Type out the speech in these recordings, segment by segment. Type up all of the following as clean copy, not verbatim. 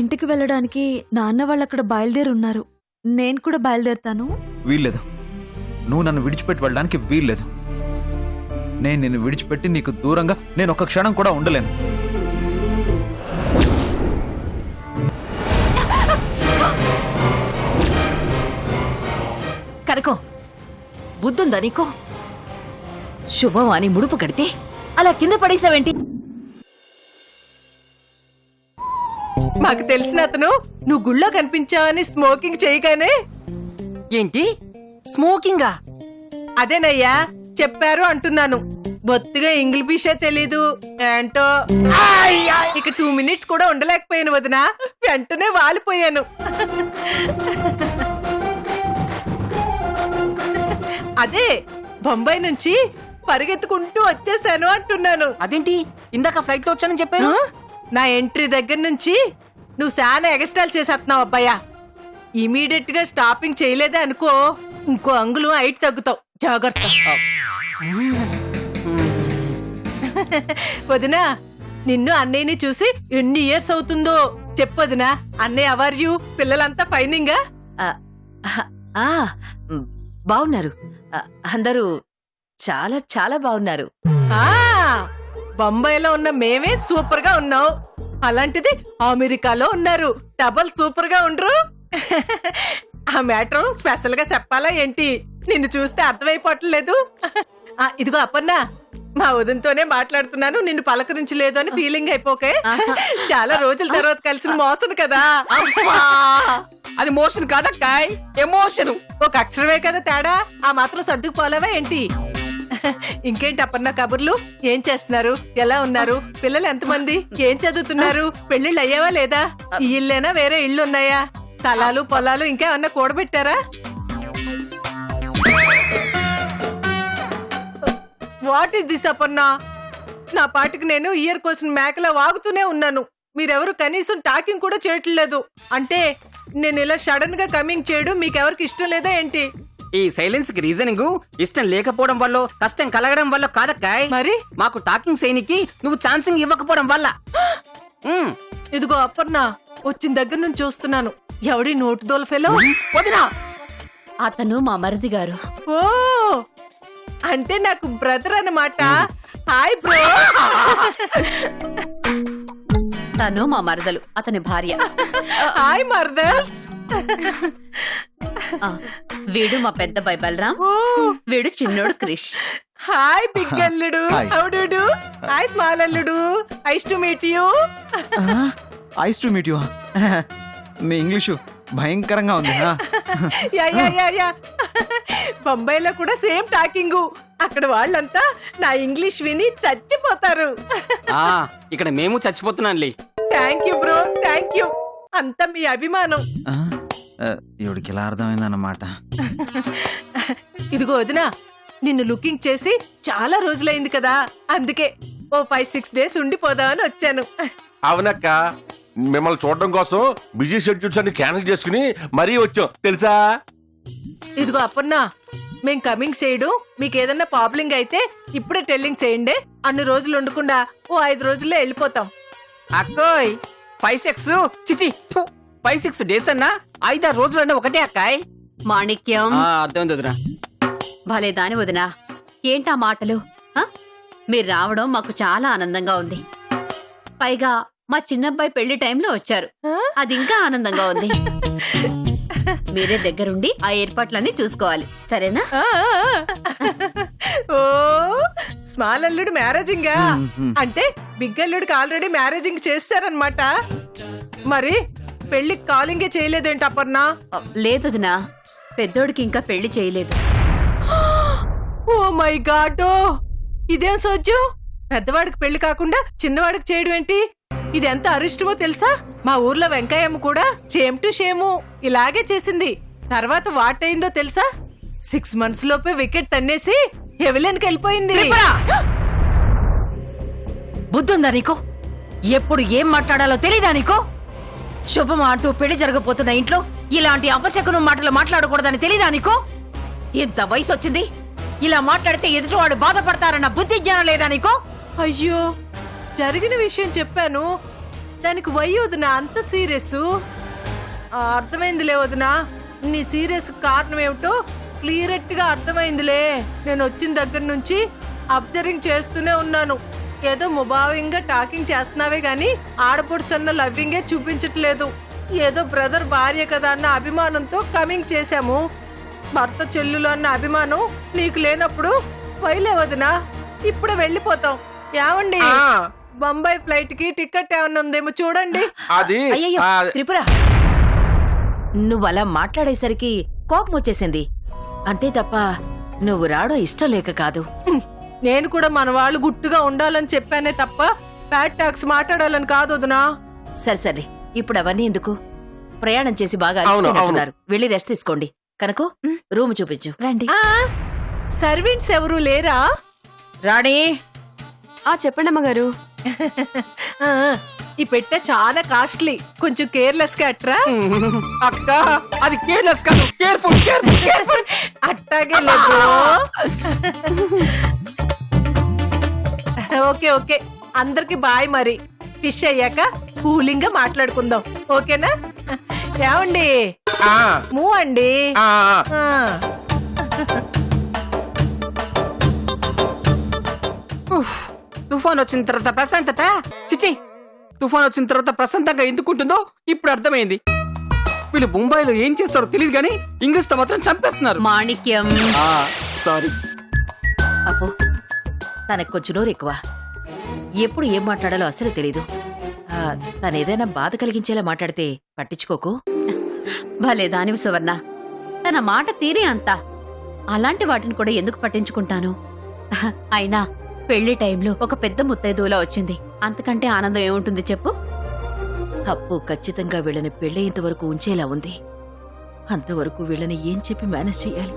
ఇంటికి వెళ్ళడానికి నాన్న వాళ్ళు అక్కడ బయలుదేరున్నారు. నేను కూడా బయలుదేరుతాను. వీల్లేదు. నువ్వు నన్ను విడిచిపెట్టి వెళ్ళడానికి వీల్లేదు. నేను నిన్ను విడిచిపెట్టి నీకు దూరంగా నేను ఒక్క క్షణం కూడా ఉండలేను. కనకం, బుద్ధుందా నీకో? శుభం అని ముడుపు కడితే అలా కింద పడేసావేంటి? మాకు తెలిసిన అతను నువ్వు గుళ్ళో కనిపించావని స్మోకింగ్ చేయగానే. ఏంటి స్మోకింగా? అదేనయ్యా చెప్పారు అంటున్నాను. బొత్తిగా ఇంగ్లీషే తెలీదు ఏంటో. ఇక 2 minutes కూడా ఉండలేకపోయాను వదినా. వెంటనే వాలిపోయాను. అదే బొంబాయి నుంచి పరిగెత్తుకుంటూ వచ్చేసాను అంటున్నాను. అదేంటి ఇందాక ఫ్లైట్ లో వచ్చానని చెప్పారు? నా ఎంట్రీ దగ్గర నుంచి నువ్వు చాలా ఎగస్ట్రాల్ చేసేస్తున్నావు అబ్బాయ్యా. ఇమీడియట్ గా స్టాపింగ్ చేయలేదే అనుకో, ఇంకో అంగులు హైట్ తగ్గుతావు. జాగ్రత్త. వదినా, నిన్ను అన్నయ్యని చూసి ఎన్ని ఇయర్స్ అవుతుందో చెప్పొదినా. అన్నయ్య అవర్ యూ? పిల్లలంతా ఫైనింగా? బాగున్నారు. అందరూ చాలా చాలా బాగున్నారు. బొంబాయిలో ఉన్న మేమే సూపర్ గా ఉన్నాం. అలాంటిది అమెరికాలో ఉన్నారు. డబల్ సూపర్ గా ఉండరు. ఆ మ్యాటర్ స్పెషల్ గా చెప్పాలా ఏంటి? నిన్ను చూస్తే అర్థమైపోవట్లేదు. ఇదిగో అప్పన్నా, మా వదినతోనే మాట్లాడుతున్నాను. నిన్ను పలకరించలేదు అని ఫీలింగ్ అయిపోకే. చాలా రోజుల తర్వాత కలిసిన మోషన్ కదా. అది మోషన్ కాదక్కాయ్, ఎమోషన్. ఒక అక్షరమే కదా తేడా. ఆ మాత్రం సర్దుకుపోలేవా ఏంటి? ఇంకేంటి అప్పన్న కబుర్లు? ఏం చేస్తున్నారు? ఎలా ఉన్నారు? పిల్లలు ఎంతమంది? ఏం చదువుతున్నారు? పెళ్లిళ్ళు అయ్యావా లేదా? ఈ ఇల్లేనా వేరే ఇళ్ళు ఉన్నాయా? స్థలాలు పొలాలు ఇంకా ఏమన్నా కూడబెట్టారా? What is this Aparna? నా పాటికి నేను ఇయర్ కోసం మేకలా వాగుతూనే ఉన్నాను. మీరెవరు కనీసం టాకింగ్ కూడా చేయట్లేదు. అంటే నేను ఇలా సడన్ గా కమింగ్ చేయడం మీకెవరికి ఇష్టం లేదా ఏంటి? ఈ సైలెన్స్ కి రీజనింగ్ ఇష్టం లేకపోవడం వల్ల, కష్టం కలగడం వల్ల కాదక్కాయ్. మరి మాకు టాకింగ్ చేయనికి నువ్వు ఛాన్సింగ్ ఇవ్వకపోవడం వల్ల. ఇదిగో అపర్ణ, వచ్చిన దగ్గర నుంచి చూస్తున్నాను. ఎవడి నోటు దోల ఫెలో? వదినా, అతను మా మరిది గారు. ఓ, అంటే నాకు బ్రదర్ అన్నమాట. Hi bro. తను మా మరదలు, అతని భార్య. హాయ్ మర్దల్స్. వీడు మా పెద్ద బాయ్ బలరాం. వీడు చిన్నోడు క్రిష్. హాయ్ బిగ్ అల్లుడు. How do do? Hi small అల్లుడు. Nice to meet you. Ice to meet you. మీ ఇంగ్లీషు భయంకరంగా ఉంది. Ya ya ya ya. బొంబాయిలో కూడా సేమ్ టాకింగ్. అక్కడ వాళ్ళంతా నా ఇంగ్లీష్ విని చచ్చిపోతారు. ఇక్కడ మేము చచ్చిపోతున్నాంలే. Thank you bro, thank you. అంతా మీ అభిమానం. ఇవిడికి ఇలా అర్థమైందన్నమాట. ఇదిగో వదినా, నిన్ను లుకింగ్ చేసి చాలా రోజులైంది కదా, అందుకే ఓ 5-6 days ఉండిపోదామని వచ్చాను. అవునక్క, మిమ్మల్ని చూడడం కోసం బిజీ షెడ్యూల్స్ అన్ని క్యాన్సిల్ చేసుకుని మరీ వచ్చాం తెలుసా. ఇదిగో అప్పన్నా, మేం కమింగ్ చేయడం మీకు ఏదన్నా ప్రాబ్లింగ్ అయితే ఇప్పుడే టెల్లింగ్ చేయండి. అన్ని రోజులు ఉండకుండా ఓ 5 రోజుల్లో వెళ్ళిపోతాం. అక్కోయ్ 5-6 డేస్ అన్నా 5-6 రోజులన్నా ఒకటే అక్కాయ్. మాణిక్యం, అర్థమైంది వదినా. భలే దాని వదినా. ఏంటా మాటలు? మీరు రావడం మాకు చాలా ఆనందంగా ఉంది. పైగా మా చిన్నబ్బాయి పెళ్లి టైంలో వచ్చారు. అది ఇంకా ఆనందంగా ఉంది. మీరే దగ్గరుండి ఆ ఏర్పాట్లన్నీ చూసుకోవాలి, సరేనా? ఓ, స్మాల్ అల్లుడు మ్యారేజింగా? అంటే బిగ్ అల్లుడికి ఆల్రెడీ మ్యారేజింగ్ చేస్తారనమాట. మరి పెళ్లికి కాలింగే చేయలేదేంటి అపర్ణ? లేదదినా, పెద్దోడికి ఇంకా పెళ్లి చేయలేదు. ఓ మై గాడ్, ఇదేం సోజ్యం? పెద్దవాడికి పెళ్లి కాకుండా చిన్నవాడికి చేయడం ఏంటి? ఇది ఎంత అరిష్టమో తెలుసా? మా ఊర్లో వెంకయ్యమ్మ కూడా సేమ్ టు సేము ఇలాగే చేసింది. తర్వాత వాటైందో తెలుసా? 6 months లోపే వికెట్ తన్నేసి హెవెలెన్కి వెళ్ళిపోయింది. బుద్ధుందా నీకో? ఎప్పుడు ఏం మాట్లాడాలో తెలీదా నీకో? శుభం అంటూ పెళ్లి జరగబోతున్న ఇంట్లో ఇలాంటి అపశకునం మాటలు మాట్లాడకూడదని తెలీదా నీకో? ఇంత వయసు వచ్చింది, ఇలా మాట్లాడితే ఎదుటివాడు బాధపడతారన్న బుద్ధి జ్ఞానం లేదా నీకో? అయ్యో, జరిగిన విషయం చెప్పాను. దానికి వయ్యి వదినా అంత సీరియస్. అర్థమైందిలే వదినా, నీ సీరియస్ కారణం ఏమిటో క్లియరెట్ గా అర్థమైందిలే. నేను వచ్చిన దగ్గర నుంచి అబ్జర్వింగ్ చేస్తూనే ఉన్నాను. ఏదో ముభావంగా టాకింగ్ చేస్తున్నావే గాని ఆడపడుసన్న లవ్వింగే చూపించట్లేదు. ఏదో బ్రదర్ భార్య కదా అన్న అభిమానంతో కమింగ్ చేశాము. భర్త చెల్లులు అన్న అభిమానం నీకు లేనప్పుడు వైలే వదినా, ఇప్పుడే వెళ్ళిపోతాం. ఏమండి, బొంబాయి ఫ్లైట్ కి టికెట్ ఏమన్నా ఉందేమో చూడండి. అది అయ్యయ్యో త్రిపుర, నువ్వు అలా మాట్లాడేసరికి కోపం వచ్చేసింది అంతే తప్ప నువ్వు రావడం ఇష్టం లేక కాదు. నేను కూడా మన వాళ్ళు గుట్టుగా ఉండాలని చెప్పానే తప్ప బ్యాడ్ టాక్స్ మాట్లాడాలని కాదు వదినా. సరే సరే, ఇప్పుడు అవన్నీ ఎందుకు? ప్రయాణం చేసి బాగా అలసిపోయినట్టున్నారు. వెళ్ళి రెస్ట్ తీసుకోండి. కనుకో రూమ్ చూపించు. రండి. సర్వెంట్స్ ఎవరు లేరా? రాణి, చెప్పండి అమ్మగారు. ఆ, ఈ పెట్టె చాలా కాస్ట్లీ, కొంచెం కేర్లెస్ గా అట్రా. అక్క అది కేర్లెస్ కాదు, కేర్ఫుల్ కేర్ఫుల్ కేర్ఫుల్. అట్టాగే లేదు. ఓకే ఓకే, అందరికి బాయ్. మరి ఫిష్ అయ్యాక కూలింగ్ గా మాట్లాడుకుందాం, ఓకేనా? ఏమండి, మూవ్ అండి. ఆ. తుఫాన్ వచ్చిన తర్వాత ప్రశాంతత చిచి, తుఫాన్ వచ్చిన తర్వాత ప్రశాంతంగా ఎందుకుంటుందో ఇప్పుడు అర్థమైంది. వీళ్ళు ముంబైలో ఏం చేస్తారో తెలియదు కానీ ఇంగ్లీష్ తో మాత్రం చంపేస్తున్నారు. మాణిక్యం, సారీ. అప్పు, తనకు కొంచెం నోరు ఎక్కువ. ఎప్పుడు ఏం మాట్లాడాలో అసలు తెలీదు. తనేదైనా బాధ కలిగించేలా మాట్లాడితే పట్టించుకోకు. భలే దానివి సువర్ణ, తన మాట తీరే అంత. అలాంటి వాటిని కూడా ఎందుకు పట్టించుకుంటాను? అయినా పెళ్లి టైంలో ఒక పెద్ద ముత్తైదువులా వచ్చింది, అంతకంటే ఆనందం ఏముంటుంది చెప్పు? అప్పు ఖచ్చితంగా వీళ్ళని పెళ్ళయ్యేంత వరకు ఉంచేలా ఉంది. అంతవరకు వీళ్ళని ఏం చెప్పి మేనేజ్ చెయ్యాలి?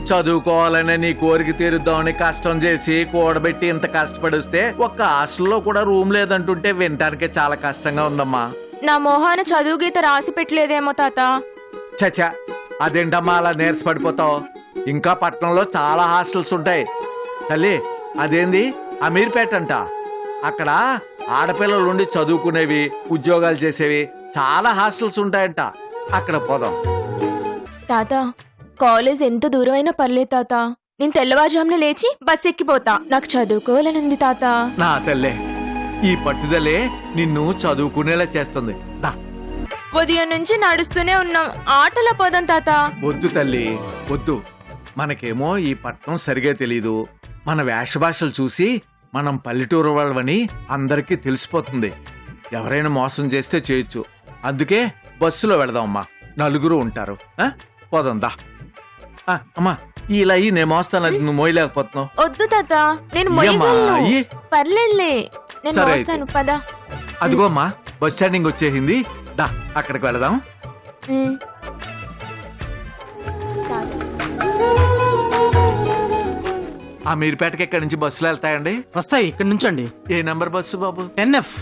చదువుకోవాలనే నీ కోరిక తీరుద్దామని కష్టం చేసి కూడబెట్టి ఇంత కష్టపడిస్తే ఒక్క హాస్టల్లో కూడా రూమ్ లేదంటుంటే వినటానికే చాలా కష్టంగా ఉందమ్మా. నా మొహాన చదువు గీత రాసి పెట్టలేదేమో తాత. చచా, అదేంటమ్మా అలా నీరసపడిపోతావు? ఇంకా పట్టణంలో చాలా హాస్టల్స్ ఉంటాయి తల్లి. అదేంది అమీర్పేట అంట, అక్కడ ఆడపిల్లలు ఉండి చదువుకునేవి ఉద్యోగాలు చేసేవి చాలా హాస్టల్స్ ఉంటాయంట. అక్కడ పోదాం. తాత, కాలేజ్ ఎంత దూరం అయినా పర్లేదు తాత. నేను తెల్లవారుజామున లేచి బస్ ఎక్కిపోతా. నాకు చదువుకోవాలనుంది తాత. నా తల్లే, ఈ పట్టుదలే నిన్ను చదువుకునేలా చేస్తుంది. దా. ఉదయం నుంచి నడుస్తూనే ఉన్నాం, ఆటోలో పోదాం తాత. వద్దు తల్లి వద్దు, మనకేమో ఈ పట్నం సరిగా తెలీదు. మన వేషభాషలు చూసి మనం పల్లెటూరు వాళ్ళవని అందరికీ తెలిసిపోతుంది. ఎవరైనా మోసం చేస్తే చేయొచ్చు. అందుకే బస్సులో వెళదామమ్మా, నలుగురు ఉంటారు. పోదాం దా. అమ్మా, ఇలా నేను మోస్తాను, అది నువ్వు మోయలేకపోతున్నావు. వద్దు తాత, నేను ఇయ్యమ్మా, మోయగలను. ఇయ్యి. పర్లేదులే, నేను సరే మోస్తాను. పద. అదిగో అమ్మా, బస్ స్టాండింగ్ వచ్చేసింది. దా, అక్కడికి వెళదాం. ఉమ్. తాత. మీరుపేటకి ఎక్కడి నుంచి బస్సులు వెళ్తాయండి? వస్తాయి, ఇక్కడ నుంచండి. ఏ నంబర్ బస్సు బాబు? NF.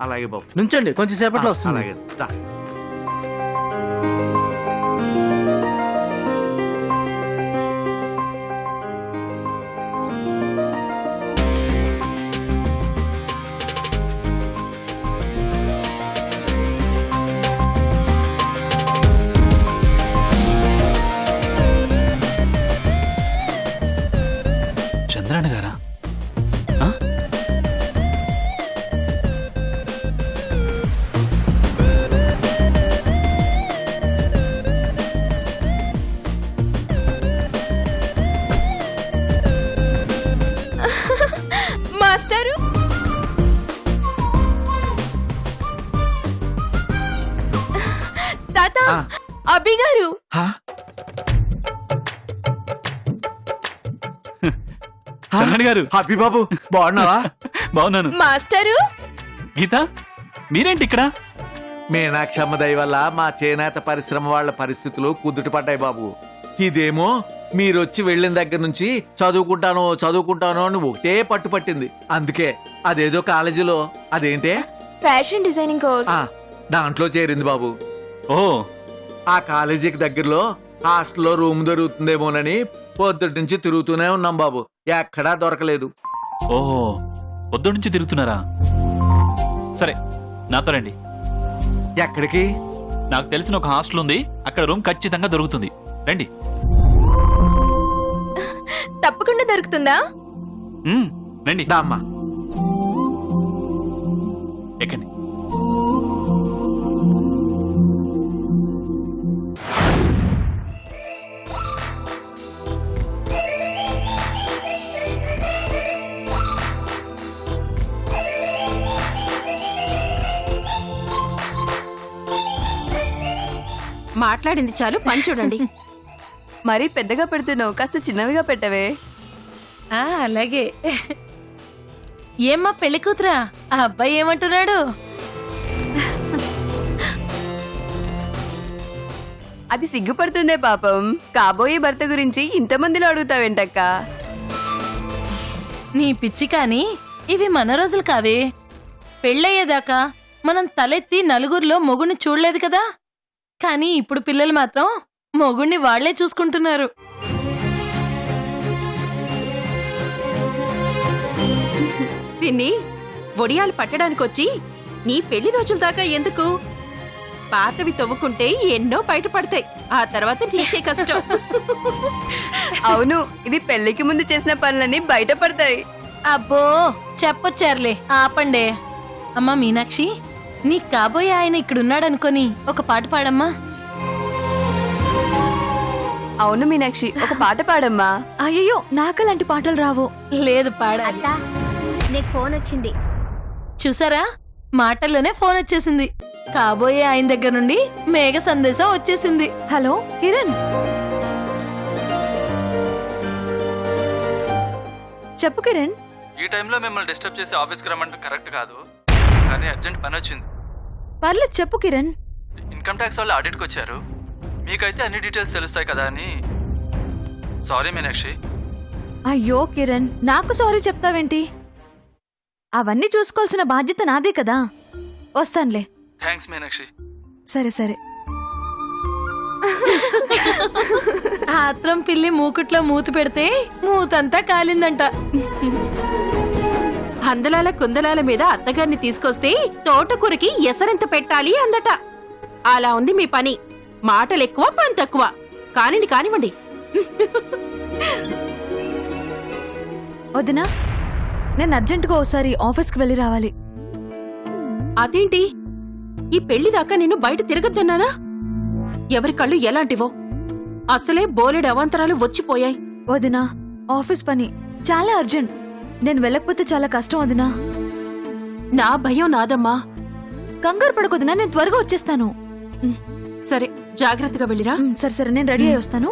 అలాగే బాబు, నుంచండి, కొంచెం సేపట్లో వస్తుంది. అలాగే దా. చంద్రాణ గారా? మాస్టరు, తాత, అభి గారు. చంద్రాణ గారు. హ్యాపీ బాబు, బాగున్నావా? బాగున్నాను. మాస్టరు, గీత, మీరేంటి ఇక్కడ? మీనాక్షమ్మ దయ వల్ల మా చేనేత పరిశ్రమ వాళ్ళ పరిస్థితులు కుదుట పడ్డాయి బాబు. ఇదేమో మీరొచ్చి వెళ్ళిన దగ్గర నుంచి చదువుకుంటాను అని ఒకటే పట్టుపట్టింది. అందుకే అదేదో కాలేజీలో అదేంటే ఫ్యాషన్ డిజైనింగ్ కోర్స్. దాంట్లో చేరింది బాబు. ఓ ఆ కాలేజీకి దగ్గరలో హాస్టల్లో రూమ్ దొరుకుతుందేమోనని పొద్దుటి నుంచి తిరుగుతూనే ఉన్నాం బాబు. ఎక్కడా దొరకలేదు. ఓహో పొద్దు నుంచి తిరుగుతున్నారా? సరే నాతో రండి. ఎక్కడికి? నాకు తెలిసిన ఒక హాస్టల్ ఉంది, అక్కడ రూమ్ ఖచ్చితంగా దొరుకుతుంది. రండి. తప్పకుండా దొరుకుతుందా? రండి దామ్మా. ఎక్కండి. మాట్లాడింది చాలు, పని చూడండి. మరీ పెద్దగా పెడుతున్నావు, కాస్త చిన్నవిగా పెట్టవే. అలాగే. ఏమ్మా పెళ్లి కూతురా, ఆ అబ్బాయి ఏమంటున్నాడు? అది సిగ్గుపడుతుందే పాపం. కాబోయే భర్త గురించి ఇంతమందిలో అడుగుతావేంటక్క? నీ పిచ్చి కాని ఇవి మన రోజులు కావే. పెళ్ళయ్యేదాకా మనం తలెత్తి నలుగురిలో మొగుణ్ణి చూడలేదు కదా. కానీ ఇప్పుడు పిల్లలు మాత్రం మొగుణ్ణి వాళ్లే చూసుకుంటున్నారు. పిన్ని, ఒడియాలు పట్టడానికొచ్చి నీ పెళ్లి రోజుల దాకా ఎందుకు? పాతవి తవ్వుకుంటే ఎన్నో బయటపడతాయి, ఆ తర్వాత నీకే కష్టం. అవును, ఇది పెళ్లికి ముందు చేసిన పనులన్నీ బయటపడతాయి. అబ్బో చెప్పొచ్చారులే, ఆపండే. అమ్మా మీనాక్షి, నీ కాబోయే ఆయన ఇక్కడున్నాడనుకొని ఒక పాట పాడమ్మా. అవును మీనాక్షి, ఒక పాట పాడమ్మా. అయ్యో, నాకలాంటి పాటలు రావు. లేదు పాడాలి. నీకు ఫోన్ వచ్చింది. చూసారా, మాటల్లోనే ఫోన్ వచ్చేసింది. కాబోయే ఆయన దగ్గర నుండి మేఘ సందేశం వచ్చేసింది. హలో కిరణ్, చెప్పు కిరణ్. ఈ టైంలో మిమ్మల్ని డిస్టర్బ్ చేసి ఆఫీస్కి రమ్మంటే కరెక్ట్ కాదు, కానీ అర్జెంట్ పని వచ్చింది. పర్లేదు చెప్పు కిరణ్. ఇన్కమ్ ట్యాక్స్ వాళ్ళు ఆడిట్కి వచ్చారు, మీకైతే అన్ని డీటెయిల్స్ తెలుస్తాయి కదా అని. సారీ మీనాక్షి. అయ్యో కిరణ్, నాకు సారీ చెప్తావేంటి? అవన్నీ చూసుకోవాల్సిన బాధ్యత నాదే కదా. వస్తానులే. థ్యాంక్స్ మీనాక్షి. సరే సరే. ఆత్రం పిల్లి మూకుట్లో మూతి పెడితే మూతంతా కాలిందంట. అందలాల కుందలాల మీద అత్తగారిని తీసుకొస్తే తోటకూరకి ఎసరెంత పెట్టాలి అందట. అలా ఉంది మీ పని. మాటలెక్కువ, పని తక్కువ. కానివ్వండి. వదినా, నేను అర్జెంటుగా ఓసారి ఆఫీస్కి వెళ్ళి రావాలి. అదేంటి, ఈ పెళ్లి దాకా నిన్ను బయట తిరగద్దన్నానా? ఎవరి కళ్ళు ఎలాంటివో. అసలే బోలెడు అవాంతరాలు వచ్చిపోయాయి. వదినా, ఆఫీస్ పని చాలా అర్జెంట్. నేను వెళ్ళకపోతే చాలా కష్టం వదినా. నా భయం నాదమ్మా. కంగారు పడకొదినా, నేను త్వరగా వచ్చేస్తాను. సరే, జాగ్రత్తగా వెళ్ళిరా. సరే సరే, నేను రెడీ అయి వస్తాను.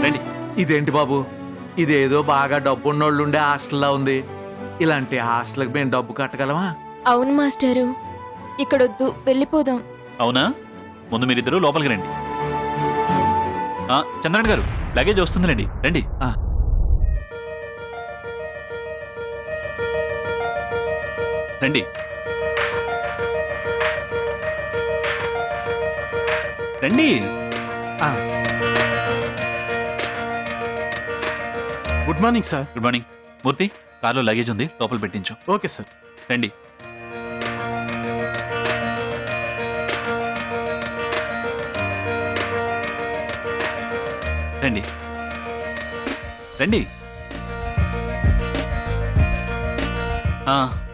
రండి. ఇదేంటి బాబు, ఇదేదో బాగా డబ్బున్నోళ్ళుండే హాస్టల్లా ఉంది. ఇలాంటి హాస్టల్కి మేము డబ్బు కట్టగలమా? అవును మాస్టరు, ఇక్కడొద్దు, వెళ్ళిపోదాం. అవునా? ముందు మీరిద్దరూ లోపలికి రండి. చంద్రన్ గారు, లగేజ్ వస్తుందిలేండి, రండి. రండి రండి. Good morning sir. Good morning. Murthy, కార్లో లగేజ్ ఉంది, లోపల పెట్టించు. Okay sir. రండి. రండి రండి.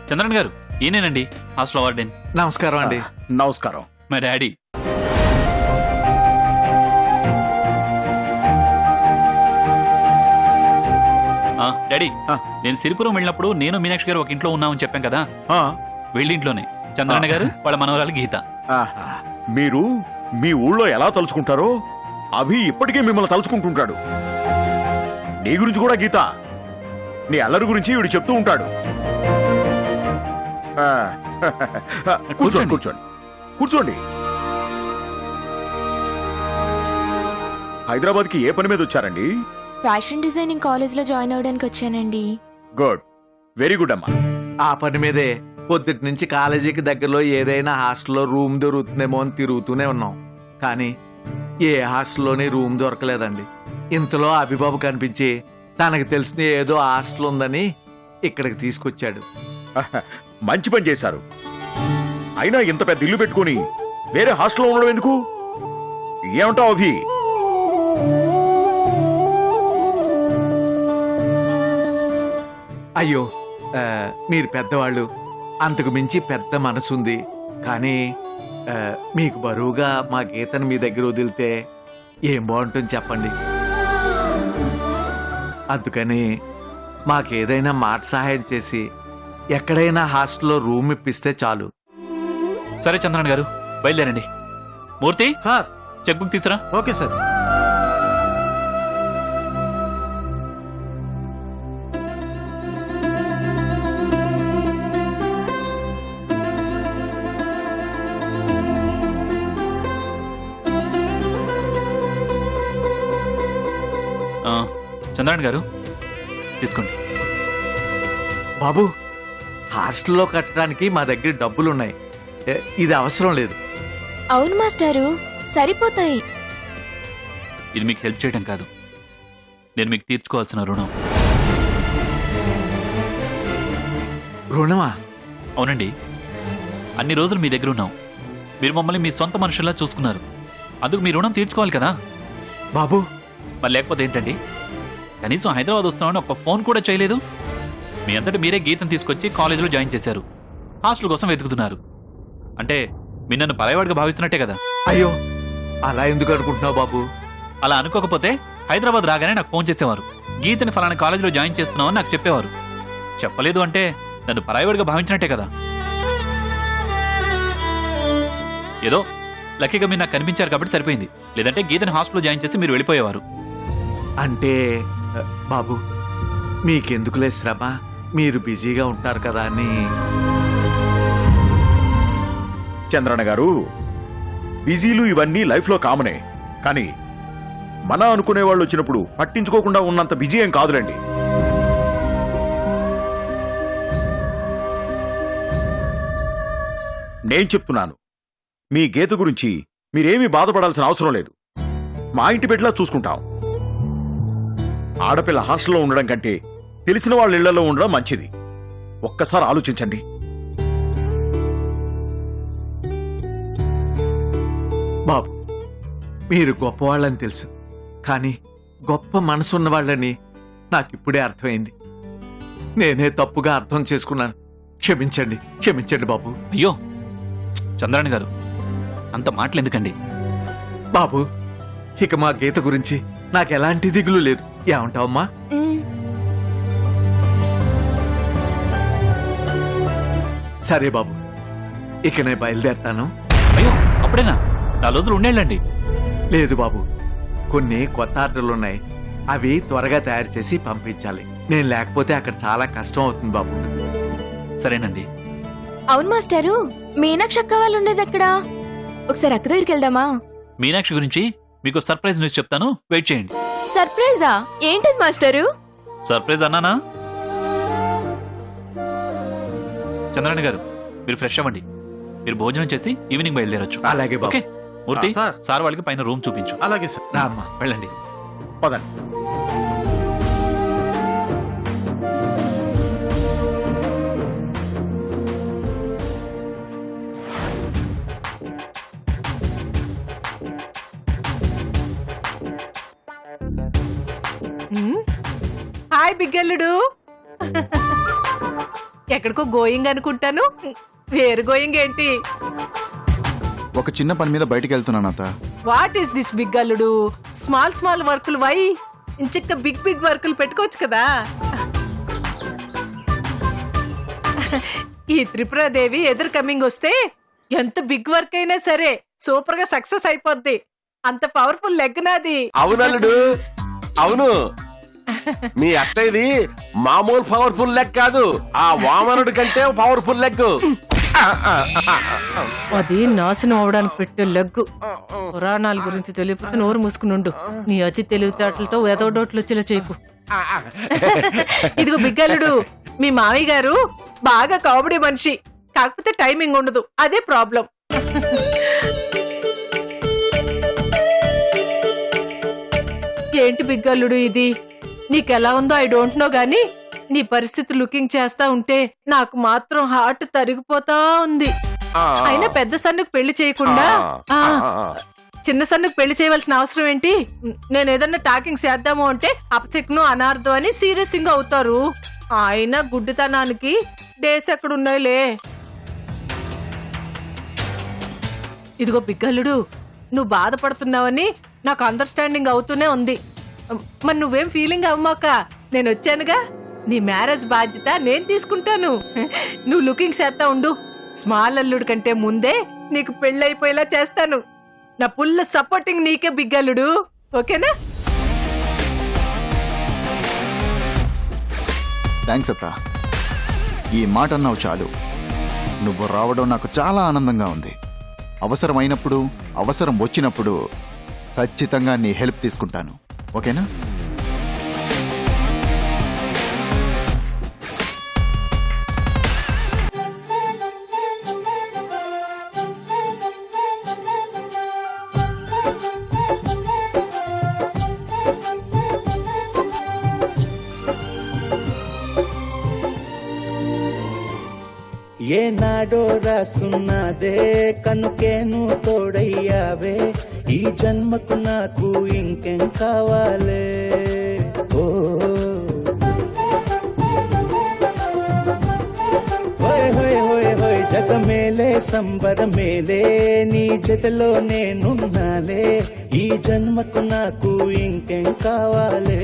చంద్రన్ గారు, ఈయనేనండి హాస్టల్ వార్డెన్. నమస్కారం అండి. నమస్కారం. మా డాడీ. డాడీ, నేను సిరిపురం వెళ్ళినప్పుడు నేను మీనాక్షి గారు ఒక ఇంట్లో ఉన్నామని చెప్పాం కదా, వెళ్ళి ఇంట్లోనే చంద్రన్న గారు వాళ్ళ మనవరాలు గీత. మీరు మీ ఊళ్ళో ఎలా తలుచుకుంటారో అభి ఇప్పటికే మిమ్మల్ని తలుచుకుంటుంటాడు. నీ గురించి కూడా గీత, నీ అల్లరి గురించి వీడు చెప్తూ ఉంటాడు. ఆ, కూర్చోండి కూర్చోండి కూర్చోండి. హైదరాబాద్కి ఏ పని మీద వచ్చారండి? ఫ్యాషన్ డిజైనింగ్ కాలేజ్ లో జాయిన్ అవడానికి వచ్చానండి. గుడ్, వెరీ గుడ్ అమ్మా. ఆ పని మీదే పొద్దుటి నుంచి కాలేజీకి దగ్గరలో ఏదైనా హాస్టల్లో రూమ్ దొరుకుతుందేమో అని తిరుగుతూనే ఉన్నాం. కానీ ఏ హాస్టల్లోని రూమ్ దొరకలేదండి. ఇంతలో అభిబాబు కనిపించి తనకు తెలిసిన ఏదో హాస్టల్ ఉందని ఇక్కడికి తీసుకొచ్చాడు. మంచి పని చేశారు. అయినా ఇంత పెద్ద ఇల్లు పెట్టుకుని వేరే హాస్టల్లో ఉండడం ఎందుకు? ఏమంటావు అభి? అయ్యో, మీరు పెద్దవాళ్ళు, అంతకు మించి పెద్ద మనసుంది. కానీ మీకు బరువుగా మా గీతను మీ దగ్గర వదిలితే ఏం బాగుంటుంది చెప్పండి. అందుకని మాకేదైనా మాట సహాయం చేసి ఎక్కడైనా హాస్టల్లో రూమ్ ఇప్పిస్తే చాలు. సరే చంద్రన్ గారు, బయలుదేరండి. మూర్తి, సార్. చెక్ బుక్ తీసురా. Okay sir. చంద్రన్ గారు తీసుకోండి. బాబు, హాస్టల్లో కట్టడానికి మా దగ్గర డబ్బులున్నాయి. ఇది అవసరం లేదు. అవును మాస్టారు, సరిపోతాయి. ఇది మీకు హెల్ప్ చేయడం కాదు, నేను మీకు తీర్చుకోవాల్సిన రుణం. రుణమా? అవునండి. అన్ని రోజులు మీ దగ్గర ఉన్నాం, మీరు మమ్మల్ని మీ సొంత మనుషుల్లా చూసుకున్నారు. అందుకు మీ రుణం తీర్చుకోవాలి కదా బాబు. మరి లేకపోతే ఏంటండి? కనీసం హైదరాబాద్ వస్తున్నామని ఒక ఫోన్ కూడా చేయలేదు. మీ అంతటి మీరే గీతను తీసుకొచ్చి కాలేజీలో జాయిన్ చేశారు. హాస్టల్ కోసం వెతుకుతున్నారు అంటే మీరు నన్ను పరాయవాడిగా భావిస్తున్నట్టే కదా. అయ్యో, అలా ఎందుకు అనుకుంటున్నావు బాబు? అలా అనుకోకపోతే హైదరాబాద్ రాగానే నాకు ఫోన్ చేసేవారు. గీతని ఫలానా కాలేజీలో జాయిన్ చేస్తున్నామని నాకు చెప్పేవారు. చెప్పలేదు అంటే నన్ను పరాయవాడిగా భావించినట్టే కదా. ఏదో లక్కీగా మీరు నాకు కనిపించారు కాబట్టి సరిపోయింది. లేదంటే గీతని హాస్టల్లో జాయిన్ చేసి మీరు వెళ్ళిపోయేవారు. అంటే బాబు, మీకెందుకులే శ్రమ, మీరు బిజీగా ఉంటారు కదా అని. చంద్రన్న గారు, బిజీలు ఇవన్నీ లైఫ్లో కామనే. కానీ మన అనుకునే వాళ్ళు వచ్చినప్పుడు పట్టించుకోకుండా ఉన్నంత బిజీ ఏం కాదులేండి. నేను చెప్తున్నాను, మీ గీత గురించి మీరేమీ బాధపడాల్సిన అవసరం లేదు. మా ఇంటి బిడ్డలా చూసుకుంటాం. ఆడపిల్ల హాస్టల్లో ఉండడం కంటే తెలిసిన వాళ్ళ ఇళ్లలో ఉండడం మంచిది. ఒక్కసారి ఆలోచించండి. బాబు, మీరు గొప్పవాళ్ళని తెలుసు, కానీ గొప్ప మనసున్న వాళ్ళని నాకిప్పుడే అర్థమైంది. నేనే తప్పుగా అర్థం చేసుకున్నాను. క్షమించండి, క్షమించండి బాబు. అయ్యో చంద్రన్ గారు, అంత మాటలు ఎందుకండి? బాబు, ఇక మా గీత గురించి నాకు ఎలాంటి దిగులు లేదు. ఏమంటావమ్మా? సరే బాబు, ఇక నేను బయలుదేరుతాను. అయ్యో, అప్పుడేనా? 4 రోజులు ఉండేళ్ళండి. లేదు బాబు, కొన్ని కొత్త ఆర్డర్లున్నాయి. అవి త్వరగా తయారు చేసి పంపించాలి. నేను లేకపోతే అక్కడ చాలా కష్టం అవుతుంది బాబు. సరేనండి. అవును మాస్టారు, మీనాక్షి అక్క వాళ్ళు ఉండేది ఎక్కడా? ఒకసారి అక్క దగ్గరికి వెళ్దామా? మీనాక్షి గురించి మీకు సర్ప్రైజ్ న్యూస్ చెప్తాను, వెయిట్ చేయండి. సర్ప్రైజా? ఏంటది మాస్టారు? సర్ప్రైజ్ అన్నానా? చంద్రన్ గారు, మీరు ఫ్రెష్ అవ్వండి. మీరు భోజనం చేసి ఈవినింగ్ బయలుదేరొచ్చు. అలాగే బాబు. ఓకే మూర్తి, సార్. సార్ వాళ్ళకి పైన రూమ్ చూపించు. అలాగే సార్. రామ్మా. వెళ్ళండి. పదండి. హాయ్ బిగ్గల్లుడు. ఎక్కడికో గోయింగ్ అనుకుంటాను. వేరు గోయింగ్ ఏంటి? ఒక చిన్న పని మీద బయటికి వెళ్తున్నాను అత్త. వాట్ ఈస్ దిస్ బిగ్గల్లుడు? స్మాల్ స్మాల్ వర్కులు వై? ఇంచక్క బిగ్ బిగ్ వర్కులు పెట్టుకోవచ్చు కదా. ఈ త్రిపురాదేవి ఎదురు కమింగ్ వస్తే ఎంత బిగ్ వర్క్ అయినా సరే సూపర్ గా సక్సెస్ అయిపోద్ది. అంత పవర్ఫుల్ లెగ్ నాది. అవునల్లుడు అవును. మీ అత్తయ్యది మామూలు పవర్ఫుల్ లెగ్ కాదు, ఆ వామనుడి కంటే పవర్ఫుల్ లెగ్. అది నాశనం అవడానికి పెట్టే లెగ్గు. పురాణాల గురించి తెలియకపోతే నోరు మూసుకునుండు. నీ అతి తెలివితేటలతో ఏదో డోట్లు వచ్చేలా చేయకు. ఇదిగో బిగ్గలుడు, మీ మావయ్య గారు బాగా కామెడీ మనిషి, కాకపోతే టైమింగ్ ఉండదు, అదే ప్రాబ్లం. ఏంటి బిగ్గల్లుడు ఇది? నీకెలా ఉందో ఐ డోంట్ నో గానీ నీ పరిస్థితి లుకింగ్ చేస్తా ఉంటే నాకు మాత్రం హార్ట్ తరిగిపోతా ఉంది. అయినా పెద్ద సన్నుకు పెళ్లి చేయకుండా చిన్న సన్నుకు పెళ్లి చేయవలసిన అవసరం ఏంటి? నేను ఏదన్నా టాకింగ్ చేద్దాము అంటే అపశకును అనార్థం అని సీరియస్ గా అవుతారు. అయినా గుడ్డితనానికి డేస్ ఎక్కడున్నాయిలే. ఇదిగో బిగ్గల్లుడు, నువ్వు బాధపడుతున్నావని నాకు అండర్స్టాండింగ్ అవుతూనే ఉంది. మరి నువ్వేం ఫీలింగ్ అవ్వమాక, నేను వచ్చానుగా. నీ మ్యారేజ్ బాధ్యత నేను తీసుకుంటాను. నువ్వు లుకింగ్ చేస్తా ఉండు. స్మాల్ అల్లుడు కంటే ముందే నీకు పెళ్ళైపోయేలా చేస్తాను. నా ఫుల్ సపోర్టింగ్ నీకే బిగ్గల్లుడు, ఓకేనా? థ్యాంక్స్ అత్త, ఈ మాట అన్నావు చాలు. నువ్వు రావడం నాకు చాలా ఆనందంగా ఉంది. అవసరమైనప్పుడు అవసరం వచ్చినప్పుడు ఖచ్చితంగా నీ హెల్ప్ తీసుకుంటాను, ఓకేనా? ఏనాడో రాసున్నదే కనుకేను తోడయ్యావే, ఈ జన్మకు నాకు ఇంకేం కావాలే. ఓ హోయ్ హోయ్ హోయ్ హోయ్ జగమేలే సంబరమేలే, నీ జతలో నేనున్నాలే, ఈ జన్మకు నాకు ఇంకేం కావాలే.